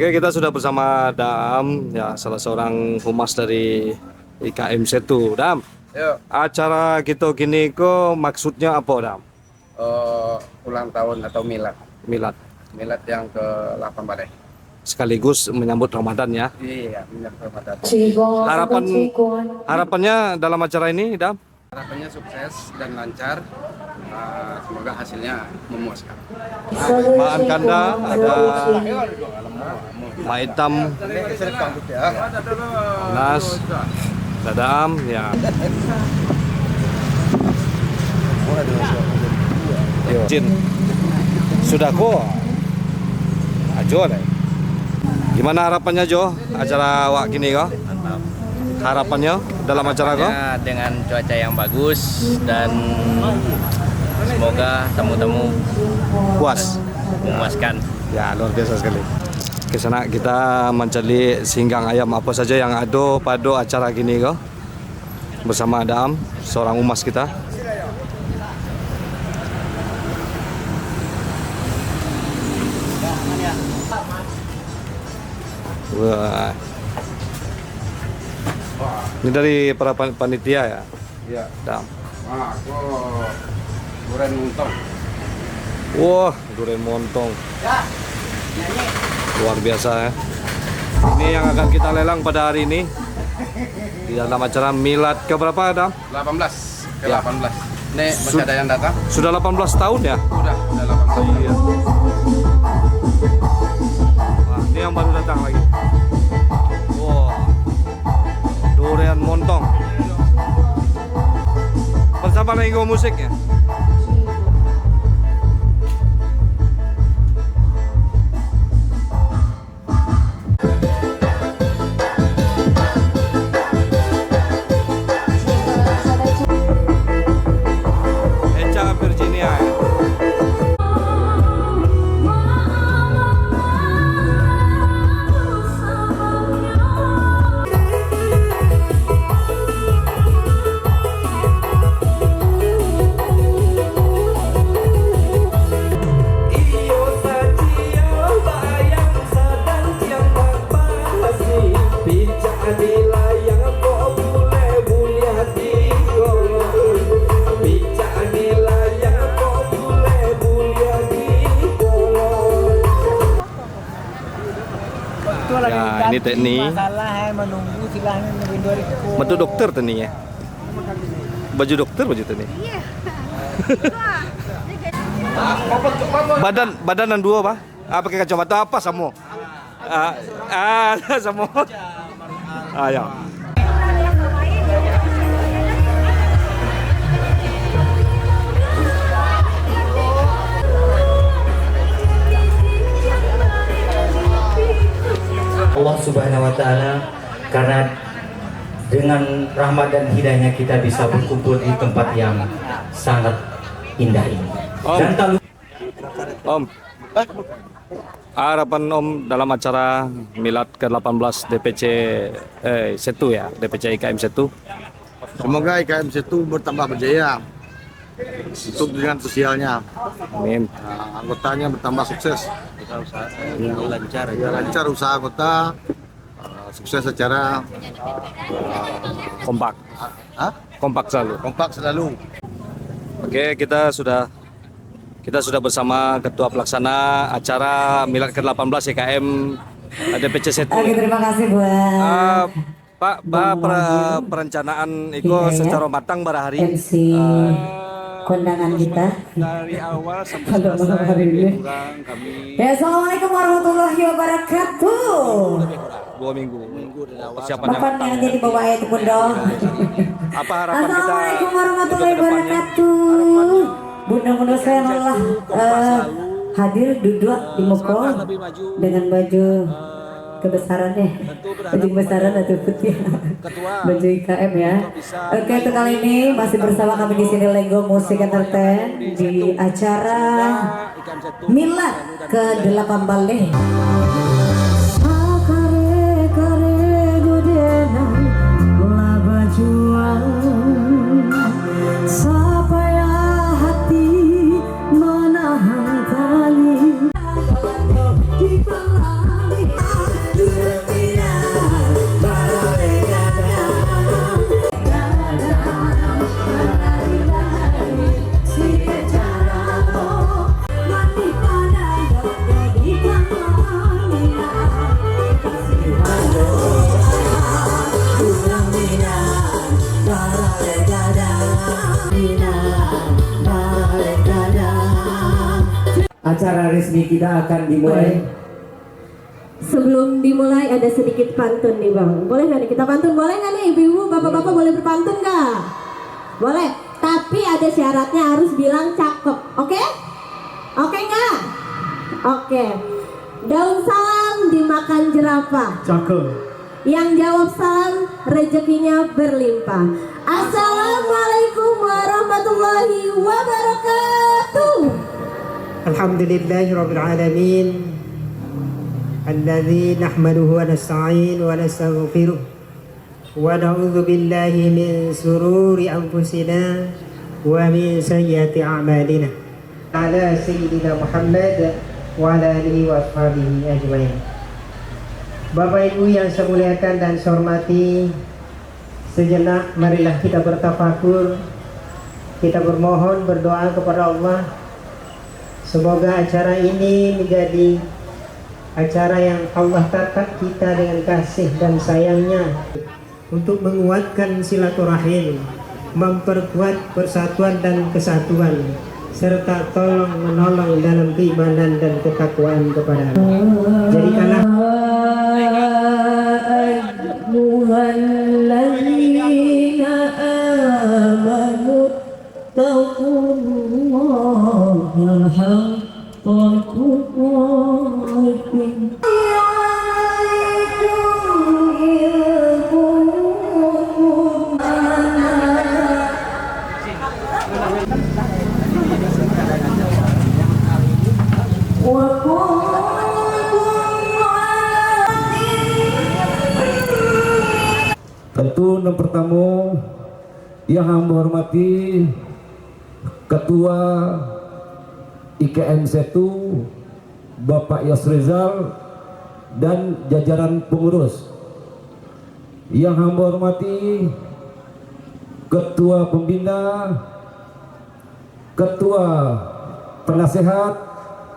Oke, kita sudah bersama Dam, ya salah seorang humas dari IKM Setu. Dam, Yuk, acara kita gini kok maksudnya apa, Dam? ulang tahun atau milad. Milad, Milad yang ke-8 Badai. sekaligus menyambut Ramadan ya. Iya, milad Ramadan. Harapannya dalam acara ini, Dam? Harapannya sukses dan lancar. Semoga hasilnya memuaskan. Maan Kanda, ada Mak Hitam, Nas, Dadam, ya. Jin, sudah kok, ajo deh. Gimana harapannya Jo? Acara wak gini kok? Harapannya dalam acara kok? Ya, dengan cuaca yang bagus dan semoga tamu-tamu Puas. memuaskan. Ya luar biasa sekali. Ke sana kita mencari singgang ayam apa saja yang ada pada acara gini kok. Bersama Adam, seorang humas kita. Wah. Ini dari para panitia ya? Iya. Dam. Aku durian montong. Wah, durian montong. Luar biasa ya. Ini yang akan kita lelang pada hari ini di dalam acara milad ke berapa, Adam? 18 ke Ya. 18. Nih, masih ada yang datang? Sudah 18 tahun ya? Udah 18 tahun. Iya. Nah, ini yang baru datang lagi. Wah, durian montong. Bersama Lenggo musiknya. Eca Virginia ya. Ya, ini teknik. Masalah menunggu silahkan menunggu 2000. Bentuk dokter tadi ya. Baju dokter baju tadi. Badanan dua, Pak. Pakai kacamata apa sama? Sama. Ya. Allah Subhanahu wa Ta'ala, karena dengan rahmat dan hidayahnya kita bisa berkumpul di tempat yang sangat indah ini. Dan tak lupa Om, harapan Om dalam acara milad ke-18 DPC Setu ya, DPC IKM Setu. Semoga IKM Setu bertambah berjaya untuk dengan sosialnya. Amin. Anggotanya bertambah sukses. Lancar usaha anggota, sukses secara Kompak. Kompak selalu. kompak selalu. Oke, kita sudah bersama Ketua Pelaksana acara milad ke-18 IKM DPC Setu. Oke, terima kasih buat Pak, perencanaan itu Iya, ya. secara matang pada hari MC kondangan kita. dari awal sampai Pada malam selesai hari ini. kurang kami Ya, assalamualaikum warahmatullahi wabarakatuh. 2 minggu. Persiapan yang Bapak matang. yang jadi bawa itu pun dong. Apa harapan kita Assalamualaikum warahmatullahi untuk kedepannya? wabarakatuh. Bunda-bunda saya malah hadir duduk di mukul dengan baju kebesarannya, baju kebesaran atau putih, baju IKM ya. Oke, untuk kali ini masih bersama kami di sini Lenggo Musik Entertain di acara milad ke-8 Bale. acara resmi kita akan dimulai. Sebelum dimulai ada sedikit pantun nih Bang. Boleh nggak nih kita pantun? Boleh nggak nih ibu-ibu, bapak-bapak boleh berpantun nggak? Boleh. Tapi ada syaratnya harus bilang cakep. Oke? Oke nggak? Oke. Daun salam dimakan jerapah. Cakep. Yang jawab salam rezekinya berlimpah. Assalamualaikum warahmatullahi wabarakatuh. Alhamdulillahirabbil alamin. Alladzi nahmaduhu wa nasta'in wa nastaghfiruh. Wa na'udzu billahi min sururi anfusina wa min sayyiati a'malina. Ala sayyidina Muhammad wa ala alihi wa ashabihi ajmain. Bapak Ibu yang saya muliakan dan saya hormati, sejenak marilah kita bertafakur, kita bermohon berdoa kepada Allah. Semoga acara ini menjadi acara yang Allah tatap kita dengan kasih dan sayangnya untuk menguatkan silaturahim, memperkuat persatuan dan kesatuan, serta tolong menolong dalam keimanan dan ketakwaan kepada Allah. Jadikanlah ayyuhalladzina amanu taqullaha haqqa tuqatih. Tentu yang pertama yang hamba hormati Ketua IKM 1 Bapak Yasrizal dan jajaran pengurus. Yang hamba hormati Ketua Pembina, Ketua Penasehat,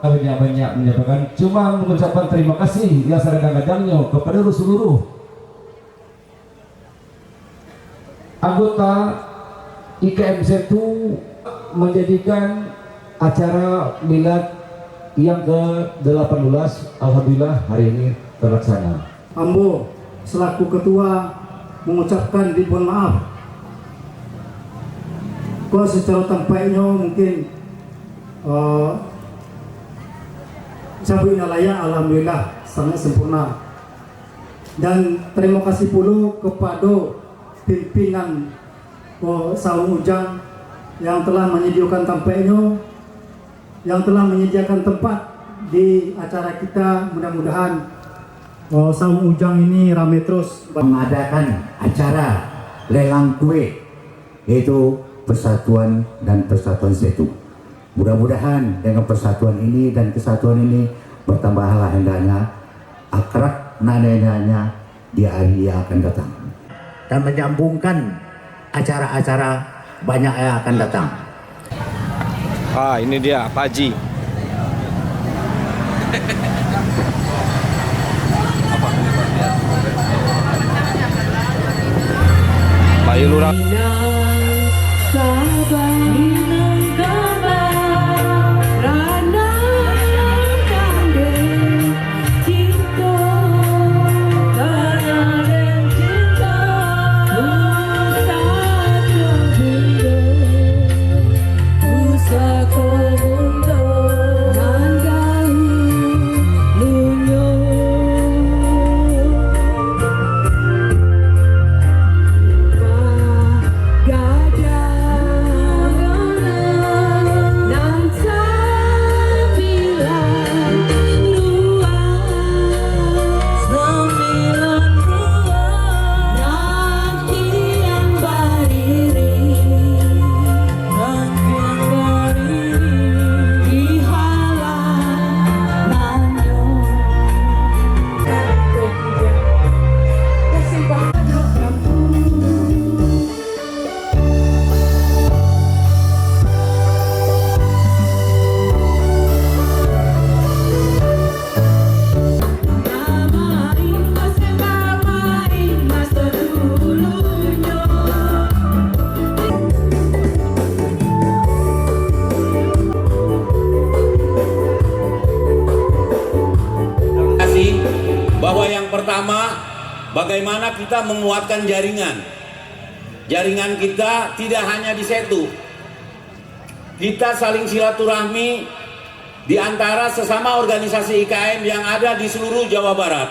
banyak menyampaikan cuma mengucapkan terima kasih yang seradang-radangnya kepada seluruh anggota IKM 1 menjadikan acara milad yang ke-18 alhamdulillah hari ini terlaksana. Ambo selaku ketua mengucapkan ribuan maaf. Kalau secara tampaknya mungkin Sabu Inalaya alhamdulillah sangat sempurna. Dan terima kasih pula kepada pimpinan Saung Ujang yang telah menyediakan tampaknya, yang telah menyediakan tempat di acara kita. Mudah-mudahan Saung Ujang ini ramai terus mengadakan acara lelang kue, yaitu persatuan dan persatuan setu. Mudah-mudahan dengan persatuan ini dan kesatuan ini bertambahlah hendaknya akrab nadanya di hari yang akan datang dan menyambungkan acara-acara banyak yang akan datang. Ini dia Pak Haji. Pak Yulurah. bagaimana kita menguatkan jaringan. Jaringan kita tidak hanya di Setu. Kita saling silaturahmi di antara sesama organisasi IKM yang ada di seluruh Jawa Barat.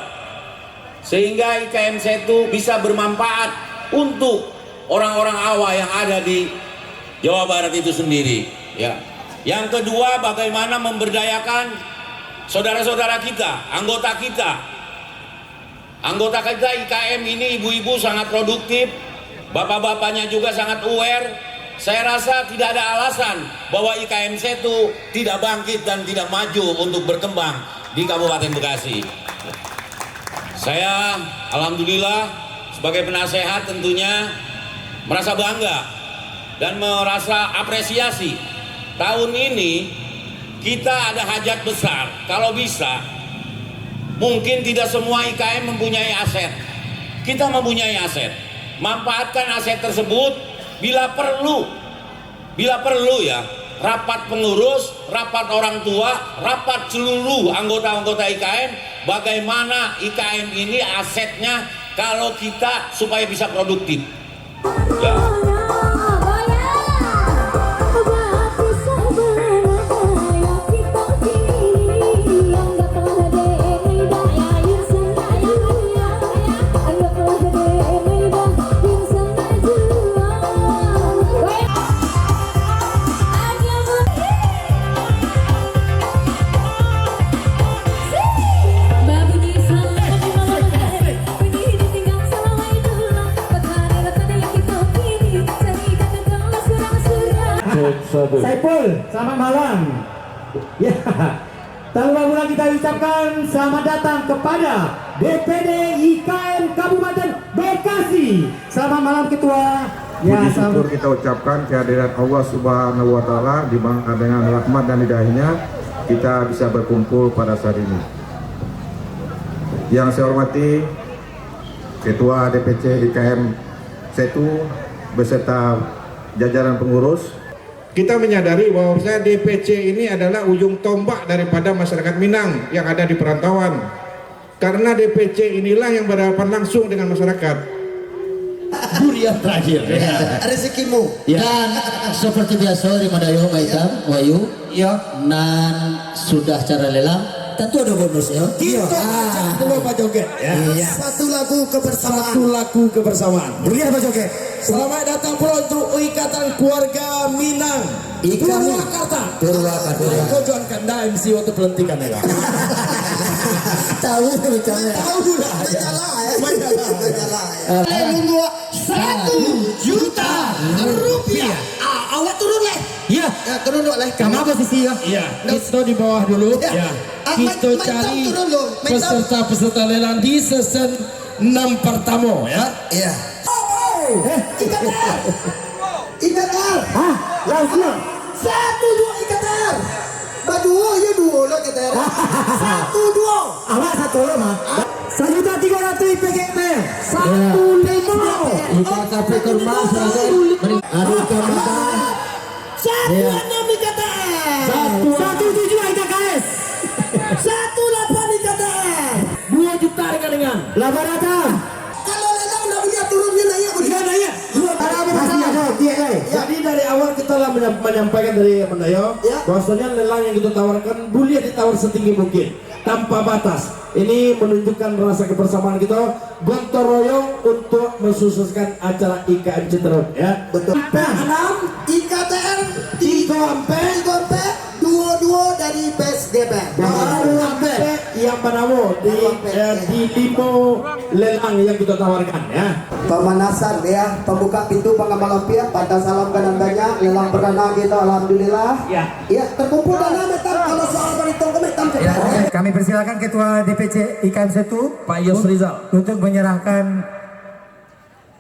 Sehingga IKM Setu bisa bermanfaat untuk orang-orang awam yang ada di Jawa Barat itu sendiri, ya. Yang kedua, bagaimana memberdayakan saudara-saudara kita, anggota kita. Anggota kita IKM ini ibu-ibu sangat produktif, bapak-bapaknya juga sangat aware. Saya rasa tidak ada alasan bahwa IKM Setu tidak bangkit dan tidak maju untuk berkembang di Kabupaten Bekasi. Saya alhamdulillah sebagai penasehat tentunya merasa bangga dan merasa apresiasi. Tahun ini kita ada hajat besar. Kalau bisa, mungkin tidak semua IKM mempunyai aset. Kita mempunyai aset. Manfaatkan aset tersebut bila perlu ya. Rapat pengurus, rapat orang tua, rapat seluruh anggota-anggota IKM. Bagaimana IKM ini asetnya kalau kita supaya bisa produktif. Ya. Saiful, selamat malam. Ya, tak lupa pula kita ucapkan selamat datang kepada DPD IKM Kabupaten Bekasi. Selamat malam Ketua. Ya, syukur kita ucapkan kehadiran Allah Subhanahu wa Ta'ala, di mana dengan rahmat dan hidayahnya kita bisa berkumpul pada saat ini. Yang saya hormati Ketua DPC IKM Setu beserta jajaran pengurus. Kita menyadari bahwa DPC ini adalah ujung tombak daripada masyarakat Minang yang ada di perantauan. Karena DPC inilah yang berhadapan langsung dengan masyarakat. Durian terakhir. Ya. Rezekimu. Ya. Dan seperti biasa di Madayo Maitam, Wayu. Ya. Dan sudah cara lelang. Tentu ada bonus ya. Kita dulu Pak Joget ya. Iya. Satu lagu kebersamaan. Berilah Pak Joget. Selamat datang pula untuk Ikatan Keluarga Minang. Purwakarta. Kojoan Kanda MC waktu pelantikan ya. Tahu bicaranya. Tahu lah. Membawa 1 juta rupiah. Awak turun leh. Iya. Ya, turun dulu leh. Kamu posisi ya? Iya. Kita di bawah dulu. Ya. Kita cari peserta-peserta lelang di season 6 pertama ya. Iya. Ikatar. Hah? Langsung. 1-2 Ikatar. Baduo ya duo lo Ikatar. 1-2. Awak 1 mah. 1.300 IPGP. 1.5. Ikatar Peter Mas Aduh Kamada. 1-6 Ikatar. 1.7 IKKS. 1-8 Ikatar. 2 juta dengan Labarata. Kalau lelang udah punya turunnya nanya. Jadi dari awal kita telah menyampaikan dari Mendayo bahwasanya lelang yang kita tawarkan boleh ditawar setinggi mungkin tanpa batas. Ini menunjukkan rasa kebersamaan kita gotong royong untuk mensukseskan acara IKM Citerep ya. Betul. P6 IKTR 3 2 dari PSDB. Baru sampai yang Panamo di Limo lelang yang kita tawarkan ya. Pemanasan ya, pembuka pintu pengamal pihak pada salam kanan banyak lelang perdana kita alhamdulillah. Ya. Ya, terkumpul dana metam kalau soal berhitung ke metam. Kami persilakan Ketua DPC IKM Setu Pak Yos Rizal untuk menyerahkan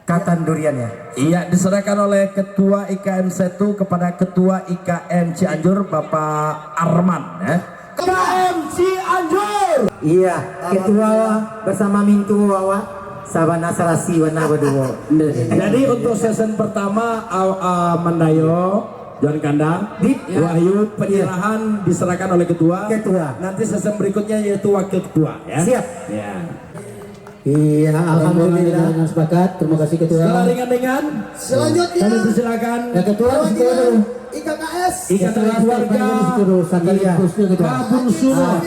katan duriannya. Iya, diserahkan oleh Ketua IKM Setu kepada Ketua IKM Cianjur Bapak Arman ya. IKM Cianjur. Iya, Ketua bersama Mintu Wawa Sabana Sarasi Wana Baduwo. Jadi untuk season pertama Mandayo John Kandang, Wahyu penyerahan diserahkan oleh ketua. Nanti season berikutnya yaitu wakil ketua ya. Siap. Ya. Iya, alhamdulillah dengan sepakat. Terima kasih ketua. Setelah dengan Selanjutnya kami persilakan ketua IKKS Ikatan Keluarga Kabun Suruh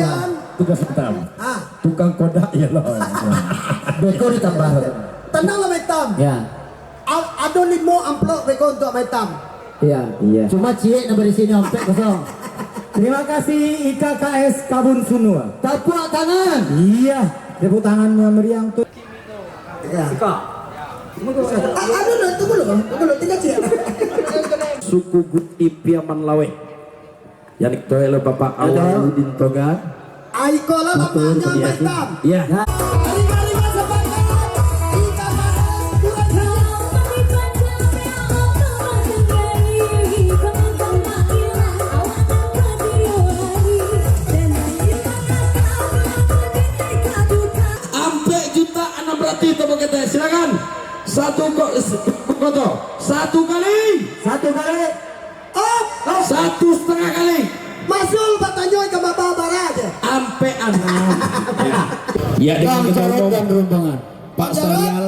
tugas pertama tukang kodak ya loh. Beko ditambah. Tenang lah Maitam. Ya. Ada 5 amplop beko untuk Maitam. Iya. Cuma cie nomor di sini sampai kosong. Terima kasih IKKS Kabun Sunua. Tepuk tangan. Iya. Tepuk tangannya meriang tuh. Ya. Tunggu dulu, tinggal cie. Suku Guti Piaman Lawe. Yang diketuai Bapak Awaludin Toga. Aiko lah bapaknya Maitam. Iya. Silakan. Satu kali. 1,5 kali. Masul Batanyoy ke Bapak Barat. Ampe anak. Ya dengan ketua umum Pak Sarial.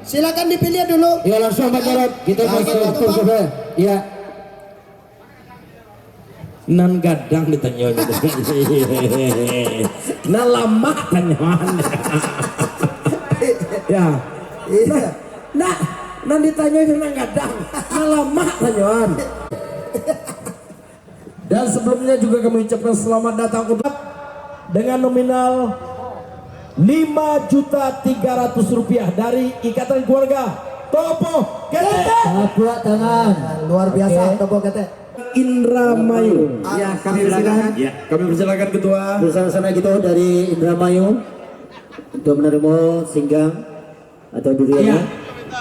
Silakan dipilih dulu. Ya langsung Pak Jarod. Kita masuk ke ya. Nan gadang ditanya. Nan lama tanyaan. Ya. Nah ditanya senang gadang. Nan lama tanyaan. Dan sebelumnya juga kami ucapkan selamat datang untuk dengan nominal Rp5.300.000 dari Ikatan Keluarga Topo Kete. Tepuk tangan. Luar biasa Topo Kete. Indramayu. Ya, kami persilakan. Ya, kami persilakan ketua. Bersama-sama kita dari Indramayu untuk menerima singgang atau duriannya. Ya.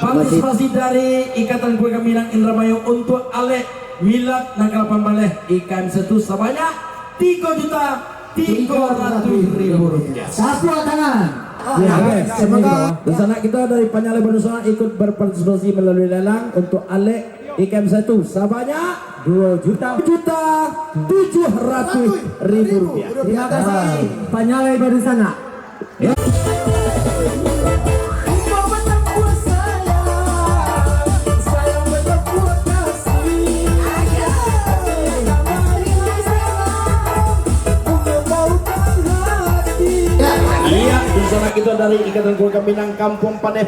Partisipasi dari Ikatan Keluarga Minang Indramayu untuk Alek Milad Nangkalapan Baleh ikan setu sebanyak Rp3.300.000. Tepuk tangan. Ya, semoga bersama kita dari Panyalai Bandung ikut berpartisipasi melalui lelang untuk Alek ikan setu sebanyak Rp2.700.000. Terima kasih Panyalai Bandung sana. Ya. Bersama kita dari Ikatan Keluarga Minang Kampung Paneh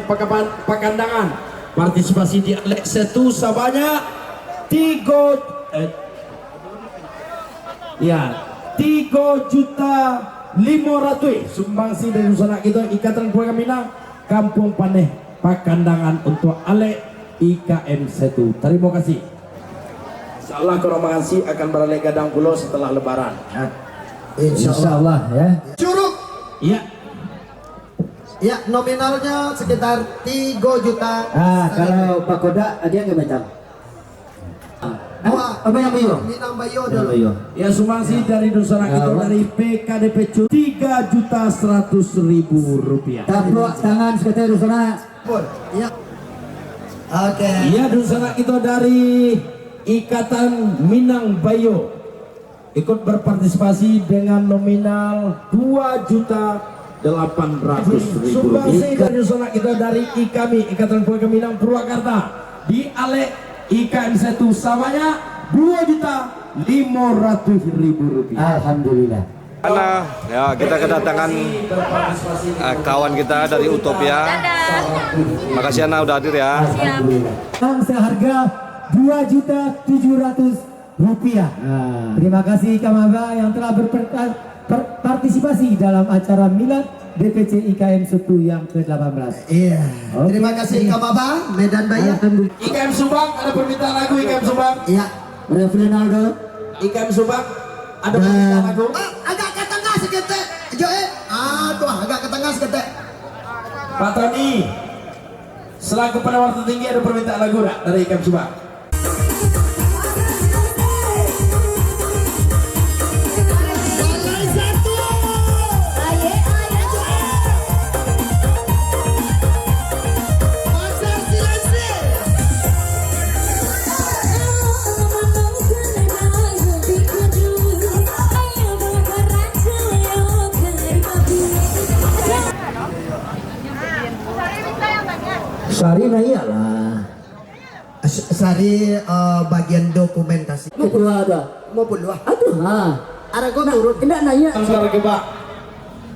Pakandangan partisipasi di Alek Setu sebanyak 3.500.000 sumbangsi dari usaha kita Ikatan Keluarga Minang Kampung Paneh Pakandangan untuk Alek IKM Setu. Terima kasih. Insyaallah kerombongan si akan beralih gadang pulau setelah lebaran. Insyaallah ya. Curug. Iya. Ya, nominalnya sekitar 3 juta. Kalau Pak Koda dia nggak macam. Apa yang Bayo? Minang Bayo dulu. Ya sumbangsi dari Nusana kita dari PKDP Rp3.100.000. Tepuk tangan sekretari Nusana. Ya. Oke. Iya Nusana kita dari Ikatan Minang Bayo ikut berpartisipasi dengan nominal Rp2.800.000. Sumbangsi dari Nusana kita dari IKAMI Ikatan Keluarga Minang Purwakarta di Alek IKM Setu sebanyak Rp2.500.000. Alhamdulillah. Karena ya kita kedatangan kawan kita dari Utopia. Makasih Ana udah hadir ya. Yang seharga Rp2.700.000. Terima kasih Kamaba yang telah berpartisipasi dalam acara Milad DPC IKM Setu yang ke-18. Iya. Terima kasih Kamaba Medan Bayu. IKM Subang ada permintaan lagu IKM Subang. Iya. Ronaldo. IKM Subang ada permintaan lagu. Agak ke tengah seketek. Tuh agak ke tengah seketek. Pak Tony selaku penawar tertinggi ada permintaan lagu dari IKM Subang. Nah iyalah. Sari bagian dokumentasi. Kedua ada. Maupun dua. Aduh, Ada gua turun. Tidak nanya. Saudara Gebak.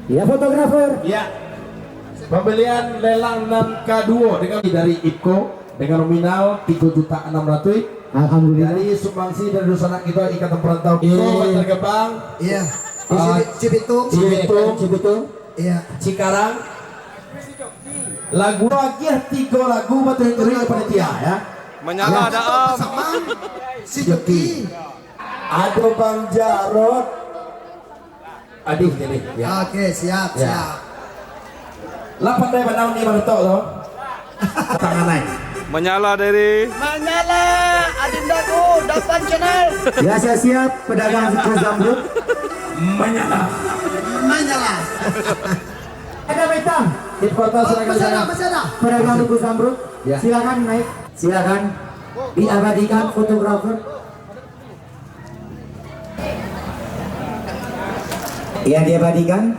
Ya fotografer. Ya. Pembelian lelang 6K2 dengan dari IPCO dengan nominal 3.600.000. Alhamdulillah. Dari sumbangsi dari Dusana kita Ikatan Perantau Bantar Gebang. Iya. Cibitung. Iya. Cikarang. Lagu lagi 3 lagu batu yang panitia ya. Menyala Daam. Si Joki. Ada Bang Jarod. Adik jadi. Ya. Oke, siap. Lapan dari Bandung ni baru tahu loh. Tangan naik. Menyala dari Menyala adindaku 8 channel. Ya saya siap pedagang suku zamrud. Menyala. Ada betang. Informasi silakan saya. Pedagang suku zamrud. Ya. Silakan naik. Silakan diabadikan fotografer. Yang diabadikan.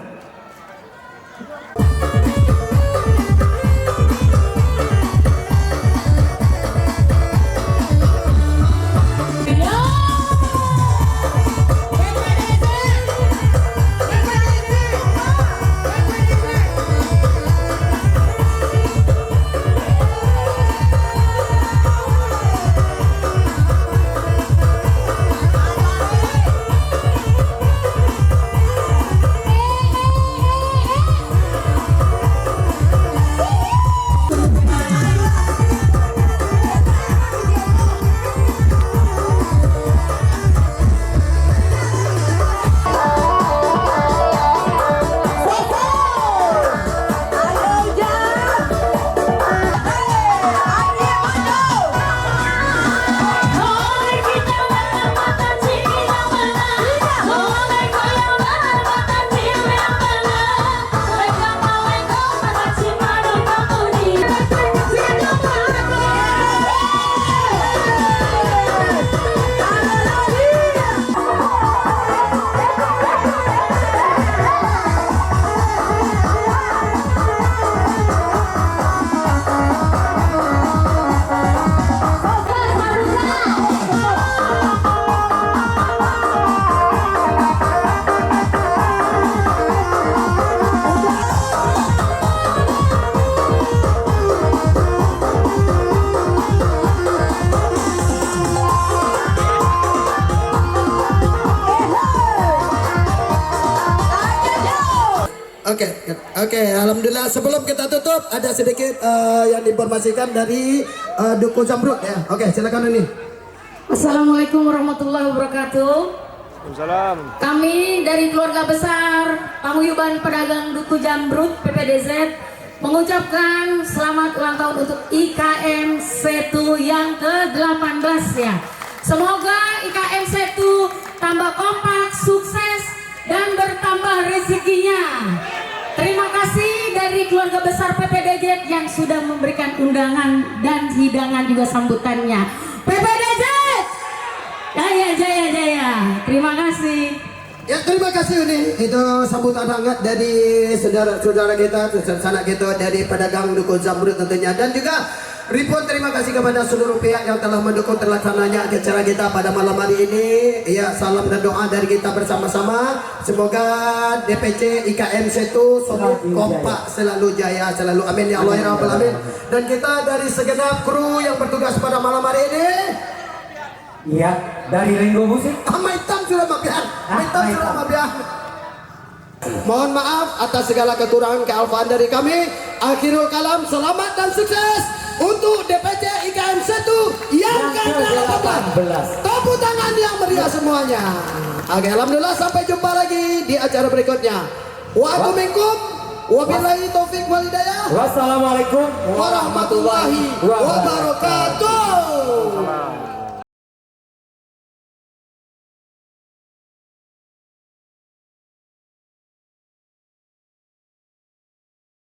Oke, alhamdulillah. Sebelum kita tutup, ada sedikit yang diinformasikan dari Duku Zamrud ya. Oke, silakan ini. Assalamualaikum warahmatullahi wabarakatuh. Waalaikumsalam. Kami dari keluarga besar Paguyuban Pedagang Duku Zamrud PPDZ mengucapkan selamat ulang tahun untuk IKM Setu yang ke-18 ya. Semoga IKM Setu tambah kompak, sukses, dan bertambah rezekinya. Terima kasih dari keluarga besar PPDZ yang sudah memberikan undangan dan hidangan juga sambutannya. PPDZ, jaya. Terima kasih. Ya, terima kasih ini. Itu sambutan hangat dari saudara-saudara kita, sanak kita dari pedagang Duku Zamrud tentunya, dan juga Ripun terima kasih kepada seluruh pihak yang telah mendukung terlaksananya acara kita pada malam hari ini. Ya, salam dan doa dari kita bersama-sama. Semoga DPC IKM Setu solid, kompak, selalu jaya, selalu amin ya Allah ya Rabbal alamin. Dan kita dari segenap kru yang bertugas pada malam hari ini. Iya, dari Ringo Musik. Maitam sudah mabian. Mohon maaf atas segala kekurangan kealfaan dari kami. Akhirul kalam, selamat dan sukses untuk DPC IKM Setu yang ke-18. Tepuk tangan yang meriah semuanya. Oke, alhamdulillah, sampai jumpa lagi di acara berikutnya. Wa'alaikumsalam wabillahi taufik walhidayah. Wassalamualaikum warahmatullahi wabarakatuh.